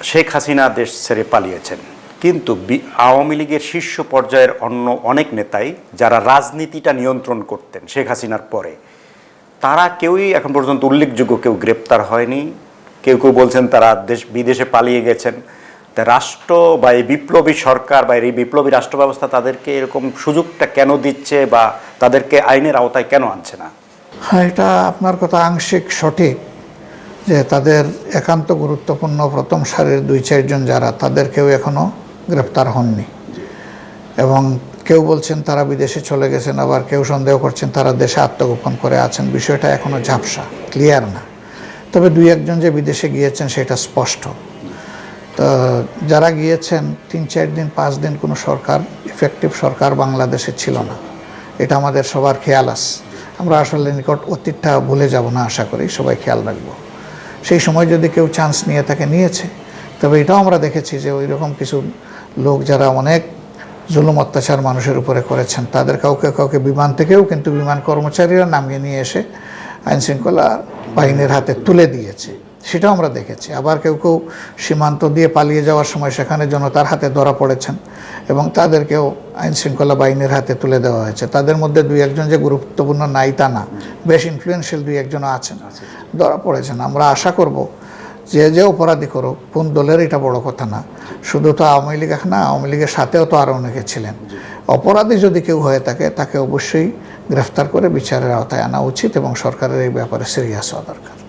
শেখ হাসিনা দেশ ছেড়ে পালিয়েছেন, কিন্তু আওয়ামী লীগের শীর্ষ পর্যায়ের অন্য অনেক নেতাই যারা রাজনীতিটা নিয়ন্ত্রণ করতেন শেখ হাসিনার পরে, তারা কেউই এখন পর্যন্ত উল্লেখযোগ্য কেউ গ্রেপ্তার হয়নি। কেউ কেউ বলছেন তারা বিদেশে পালিয়ে গেছেন। তা রাষ্ট্র বা এই বিপ্লবী সরকার বা এই বিপ্লবী রাষ্ট্র ব্যবস্থা তাদেরকে এরকম সুযোগটা কেন দিচ্ছে বা তাদেরকে আইনের আওতায় কেন আনছে না? হ্যাঁ, এটা আপনার কথা আংশিক সঠিক যে তাদের একান্ত গুরুত্বপূর্ণ প্রথম সারির 2-4 জন যারা, তাদের কেউ এখনও গ্রেপ্তার হননি এবং কেউ বলছেন তারা বিদেশে চলে গেছেন, আবার কেউ সন্দেহ করছেন তারা দেশে আত্মগোপন করে আছেন। বিষয়টা এখনও ঝাপসা, ক্লিয়ার না। তবে 2-1 জন যে বিদেশে গিয়েছেন সেটা স্পষ্ট। তো যারা গিয়েছেন 3-4 দিন 5 দিন কোনো সরকার, ইফেক্টিভ সরকার বাংলাদেশে ছিল না, এটা আমাদের সবার খেয়াল আছে। আমরা আসলে নিকট অতীতটা ভুলে যাব না, আশা করি সবাই খেয়াল রাখবো। সেই সময় যদি কেউ চান্স নিয়ে থাকে, নিয়েছে। তবে এটাও আমরা দেখেছি যে ওই রকম কিছু লোক যারা অনেক জুলুম অত্যাচার মানুষের উপরে করেছেন, তাদের কাউকে কাউকে বিমান থেকেও কিন্তু বিমান কর্মচারীরা নামিয়ে নিয়ে এসে আইনশৃঙ্খলা বাহিনীর হাতে তুলে দিয়েছে, সেটাও আমরা দেখেছি। আবার কেউ কেউ সীমান্ত দিয়ে পালিয়ে যাওয়ার সময় সেখানে জনতার হাতে ধরা পড়েছেন এবং তাদেরকেও আইনশৃঙ্খলা বাহিনীর হাতে তুলে দেওয়া হয়েছে। তাদের মধ্যে 2-1 জন যে গুরুত্বপূর্ণ নাই তা না, বেশ ইনফ্লুয়েন্সিয়াল 2-1 জন আছেন, ধরা পড়েছেন। আমরা আশা করব যে অপরাধী করুক, কোন দলের এটা বড় কথা না। শুধু তো আওয়ামী লীগ না, আওয়ামী লীগের সাথেও তো আরও অনেকে ছিলেন। অপরাধী যদি কেউ হয়ে থাকে, তাকে অবশ্যই গ্রেফতার করে বিচারের আওতায় আনা উচিত এবং সরকারের এই ব্যাপারে সিরিয়াস হওয়া দরকার।